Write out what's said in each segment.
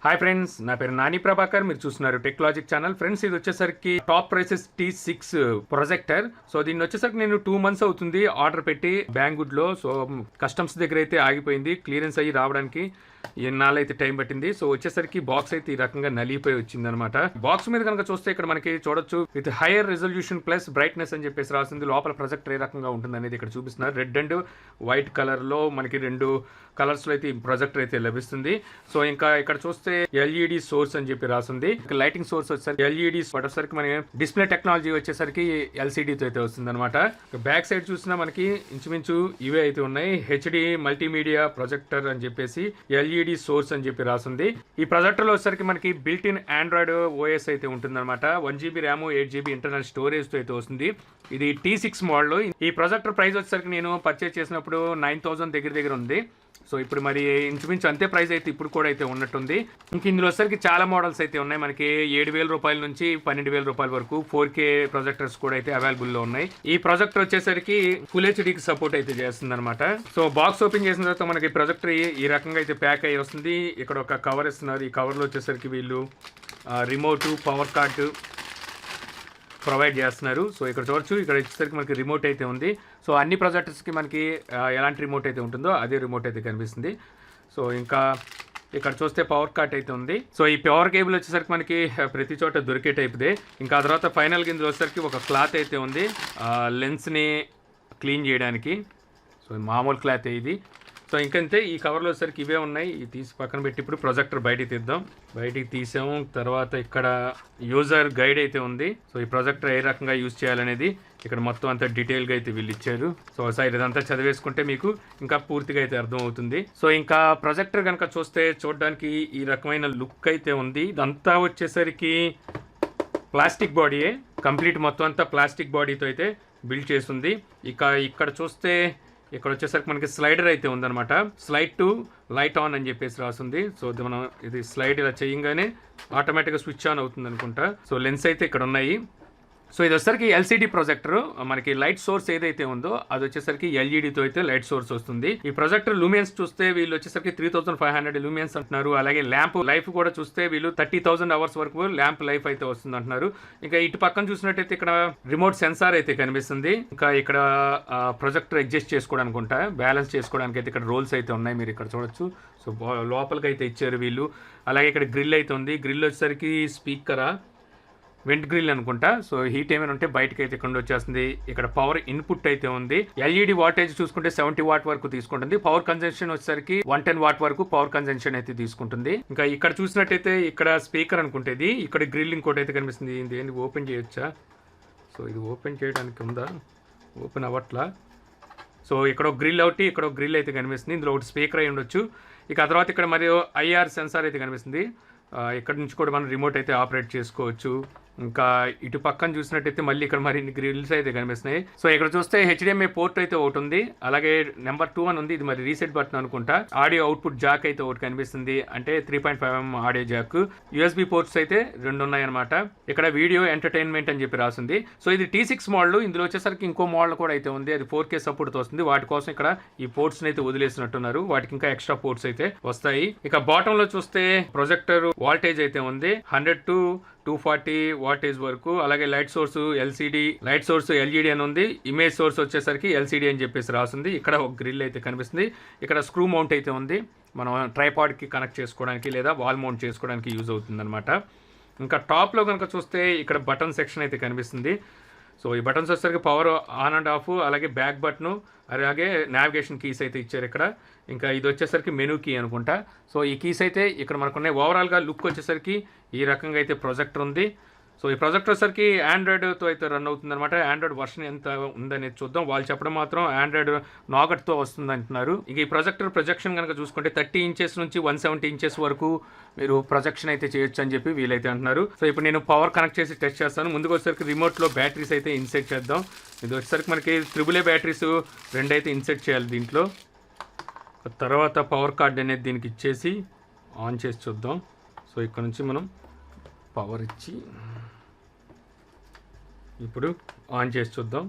Hi friends, నా పేరు నాని ప్రభాకర్. మీరు చూస్తున్నారు టెక్లాజిక్ ఛానల్. ఫ్రెండ్స్, ఇది వచ్చేసరికి top prices T6 projector. So దీన్ని వచ్చేసరికి నేను 2 months అవుతుంది ఆర్డర్ పెట్టి బ్యాంగ్వుడ్ లో. సో కస్టమ్స్ దగ్గర అయితే ఆగిపోయింది, క్లియరెన్స్ అయ్యి రావడానికి ఎన్నాళ్ళు అయితే టైం పట్టింది. సో వచ్చేసరికి బాక్స్ అయితే ఈ రకంగా నలిగిపోయి వచ్చింది అనమాట. బాక్స్ మీద కనుక చూస్తే ఇక్కడ మనకి చూడొచ్చు, with higher resolution plus brightness అని చెప్పేసి రాసింది. లోపల ప్రొజెక్టర్ ఏ రకంగా ఉంటుంది అనేది ఇక్కడ చూపిస్తున్నారు. రెడ్ అండ్ వైట్ కలర్ లో మనకి 2 కలర్స్ లో అయితే ఈ ప్రొజెక్టర్ అయితే లభిస్తుంది. సో ఇంకా ఇక్కడ చూస్తే ఎల్ఈడి సోర్స్ అని చెప్పి రాసింది. లైటింగ్ సోర్స్ వచ్చేసరికి ఎల్ఈడి వచ్చేసరికి మనకి డిస్ప్లే టెక్నాలజీ వచ్చేసరికి ఎల్సిడితో అయితే వస్తుంది అనమాట. బ్యాక్ సైడ్ చూసినా మనకి ఇంచుమించు ఇవే అయితే ఉన్నాయి. హెచ్డి మల్టీమీడియా ప్రొజెక్టర్ అని చెప్పేసి ఎల్ఈడి సోర్స్ అని చెప్పి రాసింది. ఈ ప్రొజెక్టర్ లో వచ్చేసరికి మనకి బిల్ట్ ఇన్ ఆండ్రాయిడ్ ఓఎస్ అయితే ఉంటుంది అనమాట. 1GB RAM 8GB internal storage తో అయితే వస్తుంది. ఇది T6 మోడల్. ఈ ప్రొజెక్టర్ ప్రైస్ వచ్చేసరికి నేను పర్చేస్ చేసినప్పుడు 9,000 దగ్గర ఉంది. సో ఇప్పుడు మరి ఇంచుమించు అంతే ప్రైస్ అయితే ఇప్పుడు కూడా అయితే ఉన్నట్టుంది. ఇంక ఇందులో వచ్చేసరికి చాలా మోడల్స్ అయితే ఉన్నాయి. మనకి 7,000 రూపాయల నుంచి 12,000 రూపాయల వరకు 4K ప్రొజెక్టర్స్ కూడా అయితే అవైలబుల్ లో ఉన్నాయి. ఈ ప్రొజెక్టర్ వచ్చేసరికి ఫుల్ హెచ్డీకి సపోర్ట్ అయితే చేస్తుంది అనమాట. సో బాక్స్ ఓపెన్ చేసిన తర్వాత మనకి ప్రొజెక్టర్ ఈ రకంగా అయితే ప్యాక్ అయ్యి వస్తుంది. ఇక్కడ ఒక కవర్ ఇస్తున్నారు. ఈ కవర్ లో వచ్చేసరికి వీళ్ళు రిమోట్, పవర్ కార్డ్ ప్రొవైడ్ చేస్తున్నారు. సో ఇక్కడ చూడొచ్చు, ఇక్కడ వచ్చేసరికి మనకి రిమోట్ అయితే ఉంది. సో అన్ని ప్రొజెక్టర్స్కి మనకి ఎలాంటి రిమోట్ అయితే ఉంటుందో అదే రిమోట్ అయితే కనిపిస్తుంది. సో ఇంకా ఇక్కడ చూస్తే పవర్ కార్డ్ అయితే ఉంది. సో ఈ పవర్ కేబుల్ వచ్చేసరికి మనకి ప్రతి చోట దొరికే టైప్దే. ఇంకా తర్వాత ఫైనల్ ఇందులో వచ్చేసరికి ఒక క్లాత్ అయితే ఉంది లెన్స్ని క్లీన్ చేయడానికి. సో మామూలు క్లాత్ ఇది. సో ఇంకంతే, ఈ కవర్లో వచ్చేసరికి ఇవే ఉన్నాయి. ఇది తీసి పక్కన పెట్టి ఇప్పుడు ప్రొజెక్టర్ బయటికి తీద్దాం. బయటికి తీసాము. తర్వాత ఇక్కడ యూజర్ గైడ్ అయితే ఉంది. సో ఈ ప్రొజెక్టర్ ఏ రకంగా యూజ్ చేయాలనేది ఇక్కడ మొత్తం అంతా డీటెయిల్గా అయితే వీళ్ళు ఇచ్చారు. సో సైడ్ ఇదంతా చదివేసుకుంటే మీకు ఇంకా పూర్తిగా అయితే అర్థం అవుతుంది. సో ఇంకా ప్రొజెక్టర్ కనుక చూడడానికి ఈ రకమైన లుక్ అయితే ఉంది. ఇదంతా వచ్చేసరికి ప్లాస్టిక్ బాడీయే, కంప్లీట్ మొత్తం అంతా ప్లాస్టిక్ బాడీతో అయితే బిల్డ్ చేస్తుంది. ఇక ఇక్కడ చూస్తే ఇక్కడ వచ్చేసరికి మనకి స్లైడర్ అయితే ఉందన్నమాట. స్లైడ్ టు లైట్ ఆన్ అని చెప్పేసి రాస్తుంది. సో మనం ఇది స్లైడ్ ఇలా చేయగానే ఆటోమేటిక్గా స్విచ్ ఆన్ అవుతుంది అనుకుంటా. సో లెన్స్ అయితే ఇక్కడ ఉన్నాయి. సో ఇది వచ్చేసరికి ఎల్సిడి ప్రొజెక్టర్. మనకి లైట్ సోర్స్ ఏదైతే ఉందో అది వచ్చేసరికి ఎల్ఈడితో అయితే లైట్ సోర్స్ వస్తుంది. ఈ ప్రొజెక్టర్ లూమియన్స్ చూస్తే వీళ్ళు వచ్చేసరికి 3,500 లూమియన్స్ అంటున్నారు. అలాగే ల్యాంప్ లైఫ్ కూడా చూస్తే వీళ్ళు 30,000 అవర్స్ వరకు ల్యాంప్ లైఫ్ అయితే వస్తుంది అంటున్నారు. ఇంకా ఇటు పక్కన చూసినట్టయితే ఇక్కడ రిమోట్ సెన్సార్ అయితే కనిపిస్తుంది. ఇంకా ఇక్కడ ప్రొజెక్టర్ అడ్జస్ట్ చేసుకోవడానికి ఉంటా, బ్యాలెన్స్ చేసుకోవడానికి అయితే ఇక్కడ రోల్స్ అయితే ఉన్నాయి, మీరు ఇక్కడ చూడొచ్చు. సో లోపలికి అయితే ఇచ్చారు వీళ్ళు. అలాగే ఇక్కడ గ్రిల్ అయితే ఉంది. గ్రిల్ వచ్చేసరికి స్పీకరా వెంట్ గ్రిల్ అనుకుంటా. సో హీట్ ఏమైనా ఉంటే బయటకి అయితే ఇక్కడ వచ్చేస్తుంది. ఇక్కడ పవర్ ఇన్పుట్ అయితే ఉంది. ఎల్ఈడి వాటేజ్ చూసుకుంటే 70 వాట్ వరకు తీసుకుంటుంది. పవర్ కన్జంప్షన్ వచ్చేసరికి 110 వాట్ వరకు పవర్ కన్జంప్షన్ అయితే తీసుకుంటుంది. ఇంకా ఇక్కడ చూసినట్టయితే ఇక్కడ స్పీకర్ అనుకుంటేది. ఇక్కడ గ్రిల్ ఇంకోటి అయితే కనిపిస్తుంది. ఇది ఓపెన్ చేయొచ్చా? సో ఇది ఓపెన్ చేయడానికి ఉందా? ఓపెన్ అవ్వట్లా. సో ఇక్కడ ఒక గ్రిల్ ఒకటి, ఇక్కడ ఒక గ్రిల్ అయితే కనిపిస్తుంది. ఇందులో ఒకటి స్పీకర్ అయి ఉండొచ్చు. ఇక ఆ తర్వాత ఇక్కడ మరియు ఐఆర్ సెన్సార్ అయితే కనిపిస్తుంది. ఇక్కడ నుంచి కూడా మనం రిమోట్ అయితే ఆపరేట్ చేసుకోవచ్చు. ఇంకా ఇటు పక్కన చూసినట్టయితే మళ్ళీ ఇక్కడ మరిన్ని గ్రిల్స్ అయితే కనిపిస్తున్నాయి. సో ఇక్కడ చూస్తే HDMI పోర్ట్ అయితే ఒకటి ఉంది. అలాగే నెంబర్ 2 అని ఉంది. ఇది మరి రీసెట్ బటన్ అనుకుంటా. ఆడియో అవుట్పుట్ జాక్ అయితే ఒకటి కనిపిస్తుంది, అంటే 3.5mm audio Jack. USB ports అయితే 2 ఉన్నాయన్నమాట. ఇక్కడ వీడియో ఎంటర్టైన్మెంట్ అని చెప్పి రాసింది. సో ఇది T6 మోడల్. ఇందులో వచ్చేసరికి ఇంకో మోడల్ కూడా అయితే ఉంది, అది 4K సపోర్ట్ వస్తుంది. వాటి కోసం ఇక్కడ ఈ పోర్ట్స్ అయితే వదిలేసినట్టున్నారు. వాటికి ఇంకా ఎక్స్ట్రా పోర్ట్స్ అయితే వస్తాయి. ఇక బాటమ్ లో చూస్తే ప్రొజెక్టర్ వాల్టేజ్ అయితే ఉంది 100 to 240 వాటేజ్ వరకు. అలాగే light source LCD, light source LED అని ఉంది. ఇమేజ్ సోర్స్ వచ్చేసరికి ఎల్సిడి అని చెప్పేసి రాసింది. ఇక్కడ ఒక గ్రిల్ అయితే కనిపిస్తుంది. ఇక్కడ స్క్రూ మౌంట్ అయితే ఉంది, మనం ట్రైపాడ్కి కనెక్ట్ చేసుకోవడానికి లేదా వాల్ మౌంట్ చేసుకోవడానికి యూజ్ అవుతుంది అనమాట. ఇంకా టాప్లో కనుక చూస్తే ఇక్కడ బటన్ సెక్షన్ అయితే కనిపిస్తుంది. సో ఈ బటన్స్ వచ్చేసరికి పవర్ ఆన్ అండ్ ఆఫ్, అలాగే బ్యాక్ బటన్, అలాగే నావిగేషన్ కీస్ అయితే ఇచ్చారు ఇక్కడ. ఇంకా ఇది వచ్చేసరికి మెనూ కీ అనుకుంటా. సో ఈ కీస్ అయితే ఇక్కడ మనకున్నాయి. ఓవరాల్గా లుక్ వచ్చేసరికి ఈ రకంగా అయితే ప్రొజెక్టర్ ఉంది. సో ఈ ప్రొజెక్టర్ వచ్చేసరికి ఆండ్రాయిడ్తో అయితే రన్ అవుతుంది అనమాట. ఆండ్రాయిడ్ వర్షన్ ఎంత ఉందనేది చూద్దాం. వాళ్ళు చెప్పడం మాత్రం ఆండ్రాయిడ్ నాగట్తో వస్తుంది అంటున్నారు. ఇక ఈ ప్రొజెక్టర్ ప్రొజెక్షన్ కనుక చూసుకుంటే 30 ఇంచెస్ నుంచి 170 ఇంచెస్ వరకు మీరు ప్రొజెక్షన్ అయితే చేయొచ్చు అని చెప్పి వీలైతే అంటున్నారు. సో ఇప్పుడు నేను పవర్ కనెక్ట్ చేసి టెస్ట్ చేస్తాను. ముందుకు వచ్చేసరికి రిమోట్లో బ్యాటరీస్ అయితే ఇన్సెట్ చేద్దాం. ఇది వచ్చేసరికి మనకి AAA బ్యాటరీస్ 2 అయితే ఇన్సెట్ చేయాలి దీంట్లో. తర్వాత పవర్ కార్డ్ అనేది దీనికి ఇచ్చేసి ఆన్ చేసి చూద్దాం. సో ఇక్కడ నుంచి మనం పవర్ ఇచ్చి ఇప్పుడు ఆన్ చేసి చూద్దాం.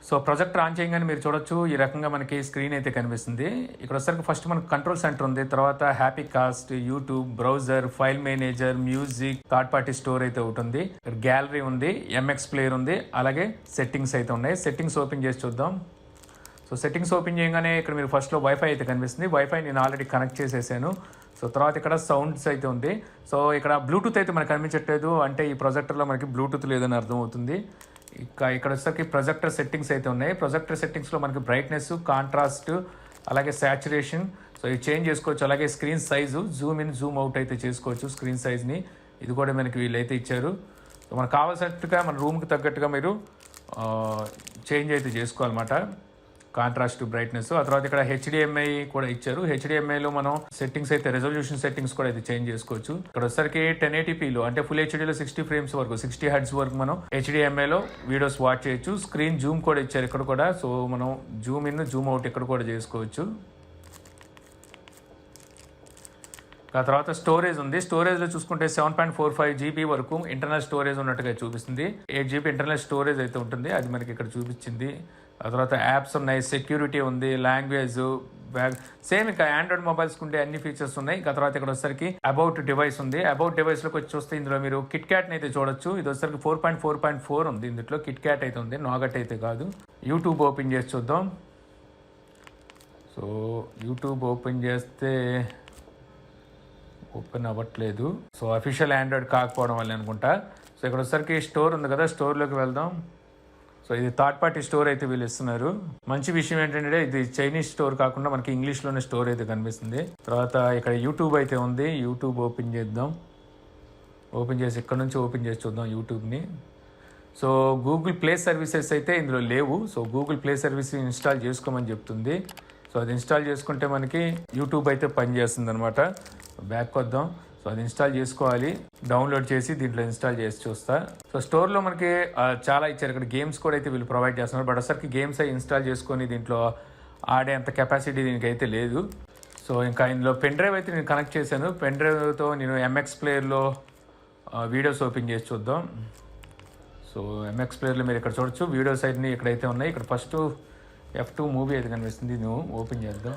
సో ప్రొజెక్టర్ ఆన్ చేయగానే మీరు చూడొచ్చు ఈ రకంగా మనకి స్క్రీన్ అయితే కనిపిస్తుంది. ఇక్కడ వచ్చేసరికి ఫస్ట్ మనకు కంట్రోల్ సెంటర్ ఉంది, తర్వాత happy cost, YouTube, browser, file manager, music, third party store అయితే ఒకటి ఉంది, గ్యాలరీ ఉంది, ఎంఎక్స్ ప్లేయర్ ఉంది, అలాగే సెట్టింగ్స్ అయితే ఉన్నాయి. సెట్టింగ్స్ ఓపెన్ చేసి చూద్దాం. సో సెట్టింగ్స్ ఓపెన్ చేయగానే ఇక్కడ మీరు ఫస్ట్లో వైఫై అయితే కనిపిస్తుంది. వైఫై నేను ఆల్రెడీ కనెక్ట్ చేసేసాను. సో తర్వాత ఇక్కడ సౌండ్స్ అయితే ఉంది. సో ఇక్కడ బ్లూటూత్ అయితే మనకు కనిపించట్లేదు, అంటే ఈ ప్రొజెక్టర్లో మనకి బ్లూటూత్ లేదని అర్థం అవుతుంది. ఇక్కడ వచ్చేసరికి ప్రొజెక్టర్ సెట్టింగ్స్ అయితే ఉన్నాయి. ప్రొజెక్టర్ సెట్టింగ్స్లో మనకి బ్రైట్నెస్, కాంట్రాస్ట్, అలాగే సాచురేషన్, సో ఇది చేంజ్ చేసుకోవచ్చు. అలాగే screen size Zoom in, Zoom out అయితే చేసుకోవచ్చు స్క్రీన్ సైజ్ని. ఇది కూడా మనకి వీళ్ళైతే ఇచ్చారు. సో మనకు కావాల్సినట్టుగా మన రూమ్కి తగ్గట్టుగా మీరు చేంజ్ అయితే చేసుకోవాలన్నమాట, కాంట్రాస్ట్, బ్రైట్నెస్. ఆ తర్వాత ఇక్కడ హెచ్డిఎంఐ కూడా ఇచ్చారు. హెచ్డిఎంఐలో మనం సెట్టింగ్స్ అయితే రెజల్యూషన్ సెట్టింగ్స్ కూడా అయితే చేంజ్ చేసుకోవచ్చు. ఇక్కడ వచ్చేసరికి 1080pలో అంటే ఫుల్ హెచ్డీలో 60 ఫ్రేమ్స్ వరకు, 60 హెర్ట్జ్ వరకు మనం హెచ్డిఎంఐలో వీడియోస్ వాచ్ చేయొచ్చు. స్క్రీన్ జూమ్ కూడా ఇచ్చారు ఇక్కడ కూడా. సో మనం జూమ్ ఇన్, జూమ్ అవుట్ ఇక్కడ కూడా చేసుకోవచ్చు. ఆ తర్వాత స్టోరేజ్ ఉంది. స్టోరేజ్లో చూసుకుంటే 7.45 GB వరకు ఇంటర్నల్ స్టోరేజ్ ఉన్నట్టుగా చూపిస్తుంది. 8 GB ఇంటర్నల్ స్టోరేజ్ అయితే ఉంటుంది, అది మనకి ఇక్కడ చూపించింది. ఆ తర్వాత యాప్స్ ఉన్నాయి, సెక్యూరిటీ ఉంది, లాంగ్వేజ్, బ్యాగ్, సేమ్ ఇంకా ఆండ్రాయిడ్ మొబైల్స్కి ఉండే అన్ని ఫీచర్స్ ఉన్నాయి. ఇంకా తర్వాత ఇక్కడ వచ్చేసరికి అబౌట్ డివైస్ ఉంది. అబౌట్ డివైస్లోకి వచ్చి చూస్తే ఇందులో మీరు కిట్ క్యాట్ని అయితే చూడొచ్చు. ఇది వచ్చేసరికి 4.4.4 ఉంది. ఇందులో కిట్ క్యాట్ అయితే ఉంది, నాగట్ అయితే కాదు. యూట్యూబ్ ఓపెన్ చేసి చూద్దాం. సో యూట్యూబ్ ఓపెన్ చేస్తే ఓపెన్ అవ్వట్లేదు. సో అఫీషియల్ ఆండ్రాయిడ్ కాకపోవడం వల్ల అనుకుంటా. సో ఇక్కడ వచ్చేసరికి స్టోర్ ఉంది కదా, స్టోర్లోకి వెళ్దాం. సో ఇది థర్డ్ పార్టీ స్టోర్ అయితే వీళ్ళు ఇస్తున్నారు. మంచి విషయం ఏంటంటే ఇది చైనీస్ స్టోర్ కాకుండా మనకి ఇంగ్లీష్లోనే స్టోర్ అయితే కనిపిస్తుంది. తర్వాత ఇక్కడ యూట్యూబ్ అయితే ఉంది. యూట్యూబ్ ఓపెన్ చేద్దాం. ఓపెన్ చేసి ఇక్కడ నుంచి ఓపెన్ చేసి చూద్దాం యూట్యూబ్ని. సో గూగుల్ ప్లే సర్వీసెస్ అయితే ఇందులో లేవు. So Google play service install చేసుకోమని చెప్తుంది. సో అది ఇన్స్టాల్ చేసుకుంటే మనకి యూట్యూబ్ అయితే పనిచేస్తుంది అనమాట. బ్యాక్ వద్దాం. సో అది ఇన్స్టాల్ చేసుకోవాలి, డౌన్లోడ్ చేసి దీంట్లో ఇన్స్టాల్ చేసి చూస్తా. సో స్టోర్లో మనకి చాలా ఇచ్చారు. ఇక్కడ గేమ్స్ కూడా అయితే వీళ్ళు ప్రొవైడ్ చేస్తున్నారు. బట్ అసలుకి గేమ్స్ అవి ఇన్స్టాల్ చేసుకొని దీంట్లో ఆడే అంత కెపాసిటీ దీనికి అయితే లేదు. సో ఇంకా ఇందులో పెన్ డ్రైవ్ అయితే నేను కనెక్ట్ చేశాను. పెన్ డ్రైవ్తో నేను ఎంఎక్స్ ప్లేయర్లో వీడియోస్ ఓపెన్ చేసి చూద్దాం. సో ఎంఎక్స్ ప్లేయర్లో మీరు ఇక్కడ చూడొచ్చు వీడియోస్ అన్ని ఇక్కడైతే ఉన్నాయి. ఇక్కడ ఫస్ట్ F2 మూవీ అయితే కనిపిస్తుంది. నువ్వు ఓపెన్ చేద్దాం.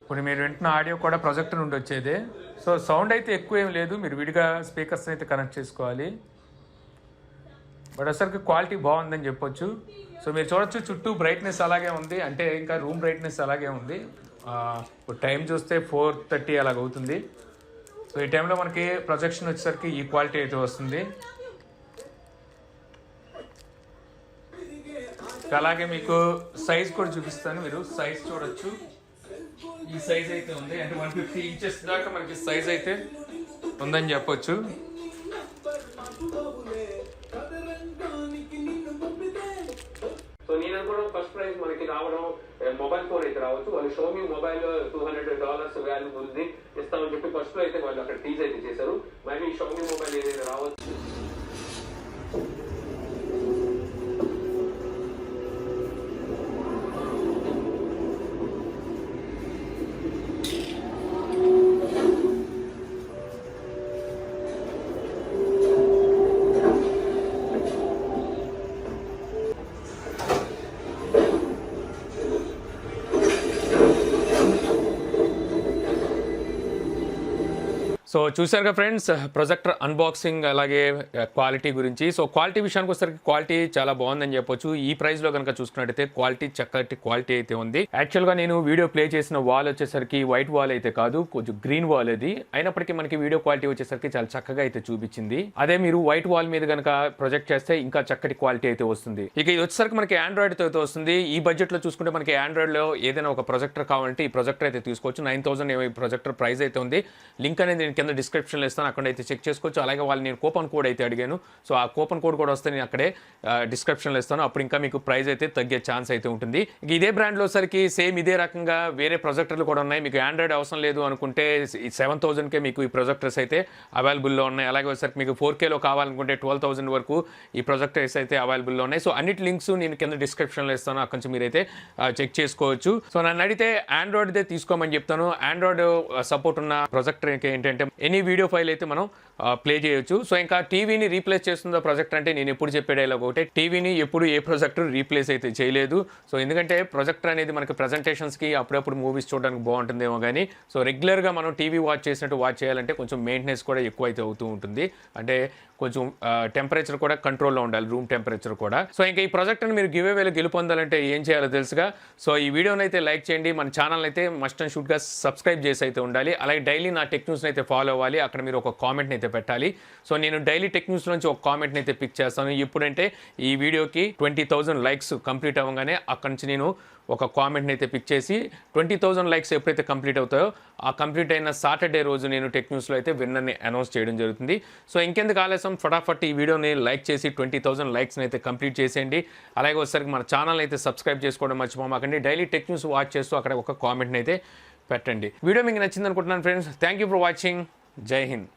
ఇప్పుడు మీరు వింటున్న ఆడియో కూడా ప్రొజెక్టర్ నుండి వచ్చేదే. సో సౌండ్ అయితే ఎక్కువ ఏం లేదు, మీరు విడిగా స్పీకర్స్ అయితే కనెక్ట్ చేసుకోవాలి. బట్ అసలు క్వాలిటీ బాగుందని చెప్పొచ్చు. సో మీరు చూడొచ్చు చుట్టూ బ్రైట్నెస్ అలాగే ఉంది, అంటే ఇంకా రూమ్ బ్రైట్నెస్ అలాగే ఉంది. ఇప్పుడు టైం చూస్తే 4:30 అలాగ అవుతుంది. సో ఈ టైంలో మనకి ప్రొజెక్షన్ వచ్చేసరికి ఈ క్వాలిటీ అయితే వస్తుంది. అలాగే మీకు సైజ్ కూడా చూపిస్తాను, మీరు సైజ్ చూడొచ్చు. ఈ సైజ్ అయితే ఉంది, అంటే 150 ఇంచెస్ దాకా మనకి సైజ్ అయితే ఉందని చెప్పొచ్చు. సో నేను అనుకోవడం ఫస్ట్ ప్రైజ్ మనకి రావడం మొబైల్ ఫోన్ అయితే రావచ్చు. వాళ్ళు షోమీ మొబైల్ $200 వాల్యూ ఉంది ఇస్తామని చెప్పి ఫస్ట్ లో అయితే వాళ్ళు అక్కడ టీజ్ అయితే చేశారు. మరి షోమీ మొబైల్ ఏదైతే రావచ్చు. సో చూసారుగా ఫ్రెండ్స్, ప్రొజెక్టర్ అన్బాక్సింగ్ అలాగే క్వాలిటీ గురించి. సో క్వాలిటీ విషయానికి వచ్చేసరికి క్వాలిటీ చాలా బాగుందని చెప్పొచ్చు. ఈ ప్రైస్లో కనుక చూసుకున్నట్టయితే క్వాలిటీ చక్కటి క్వాలిటీ అయితే ఉంది. యాక్చువల్గా నేను వీడియో ప్లే చేసిన వాల్ వచ్చేసరికి వైట్ వాల్ అయితే కాదు, కొంచెం గ్రీన్ వాల్ అది. అయినప్పటికీ మనకి వీడియో క్వాలిటీ వచ్చేసరికి చాలా చక్కగా అయితే చూపించింది. అదే మీరు వైట్ వాల్ మీద కనుక ప్రొజెక్ట్ చేస్తే ఇంకా చక్కటి క్వాలిటీ అయితే వస్తుంది. ఇక ఇది వచ్చేసరికి మనకి ఆండ్రాయిడ్ తో అయితే వస్తుంది. ఈ బడ్జెట్లో చూసుకుంటే మనకి ఆండ్రాయిడ్ లో ఏదైనా ఒక ప్రొజెక్టర్ కావాలంటే ఈ ప్రొజెక్టర్ అయితే తీసుకోవచ్చు. 9,000 ప్రొజెక్టర్ ప్రైస్ అయితే ఉంది. లింక్ అనేది కింద డిస్క్రిప్షన్లో ఇస్తాను, అక్కడైతే చెక్ చేసుకోవచ్చు. అలాగే వాళ్ళు నేను కూపన్ కోడ్ అయితే అడిగాను, సో ఆ కూపన్ కోడ్ కూడా వస్తే నేను అక్కడే డిస్క్రిప్షన్లో ఇస్తాను. అప్పుడు ఇంకా మీకు ప్రైస్ అయితే తగ్గే ఛాన్స్ అయితే ఉంటుంది. ఇదే బ్రాండ్లో సరికి సేమ్ ఇదే రకంగా వేరే ప్రొజెక్టర్లు కూడా ఉన్నాయి. మీకు ఆండ్రాయిడ్ అవసరం లేదు అనుకుంటే 7,000కే మీకు ఈ ప్రొజెక్టర్స్ అయితే అవైలబుల్లో ఉన్నాయి. అలాగే వచ్చేసరికి మీకు 4Kలో కావాలనుకుంటే 12,000 వరకు ఈ ప్రొజెక్టర్స్ అయితే అవైలబుల్లో ఉన్నాయి. సో అన్నిటి లింక్స్ నేను కింద డిస్క్రిప్షన్లో ఇస్తాను, అక్కడి నుంచి మీరైతే చెక్ చేసుకోవచ్చు. సో నన్ను అడిగితే ఆండ్రాయిడ్దే తీసుకోమని చెప్తాను. ఆండ్రాయిడ్ సపోర్ట్ ఉన్న ప్రొజెక్టర్కి ఏంటంటే ఎనీ వీడియో ఫైల్ అయితే మనం ప్లే చేయొచ్చు. సో ఇంకా టీవీని రీప్లేస్ చేస్తుందో ప్రొజెక్టర్ అంటే నేను ఎప్పుడు చెప్పే డైలాగ్ ఒకటే, టీవీని ఎప్పుడు ఏ ప్రొజెక్టర్ రీప్లేస్ అయితే చేయలేదు. సో ఎందుకంటే ప్రొజెక్టర్ అనేది మనకి ప్రజెంటేషన్స్కి అప్పుడప్పుడు మూవీస్ చూడడానికి బాగుంటుందేమో కానీ, సో రెగ్యులర్గా మనం టీవీ వాచ్ చేసినట్టు వాచ్ చేయాలంటే కొంచెం మెయింటెనెన్స్ కూడా ఎక్కువ అయితే అవుతూ ఉంటుంది. అంటే కొంచెం టెంపరేచర్ కూడా కంట్రోల్లో ఉండాలి, రూమ్ టెంపరేచర్ కూడా. సో ఇంకా ఈ ప్రొజెక్టర్ని మీరు గివ్ అవేలో గెలుపొందాలంటే ఏం చేయాలో తెలుసుగా. సో ఈ వీడియోని అయితే లైక్ చేయండి, మన ఛానల్ అయితే మస్ట్ అండ్ షుడ్గా సబ్స్క్రైబ్ చేసి అయితే ఉండాలి. అలాగే డైలీ నా టెక్ న్యూస్ని అయితే ఫాలో అవ్వాలి, అక్కడ మీరు ఒక కామెంట్ని అయితే పెట్టాలి. సో నేను డైలీ టెక్ న్యూస్ నుంచి ఒక కామెంట్ని అయితే పిక్ చేస్తాను. ఇప్పుడంటే ఈ వీడియోకి 20,000 లైక్స్ కంప్లీట్ అవ్వగానే అక్కడి నుంచి నేను ఒక కామెంట్ని అయితే పిక్ చేసి 20,000 లైక్స్ ఎప్పుడైతే కంప్లీట్ అవుతాయో ఆ కంప్లీట్ అయిన సాటర్డే రోజు నేను టెక్ న్యూస్లో అయితే విన్నర్ని అనౌన్స్ చేయడం జరుగుతుంది. సో ఇంకెందుకు ఆలస్యం, ఫటాఫట్ ఈ వీడియోని లైక్ చేసి 20,000 లైక్స్ని అయితే కంప్లీట్ చేసేయండి. అలాగే వచ్చేసరికి మన ఛానల్ అయితే సబ్స్క్రైబ్ చేసుకోవడం మర్చిపోమాకండి. డైలీ టెక్ న్యూస్ వాచ్ చేస్తూ అక్కడ ఒక కామెంట్ని అయితే పెట్టండి. వీడియో మీకు నచ్చింది అనుకుంటున్నాను friends. Thank you for watching. జై హింద్.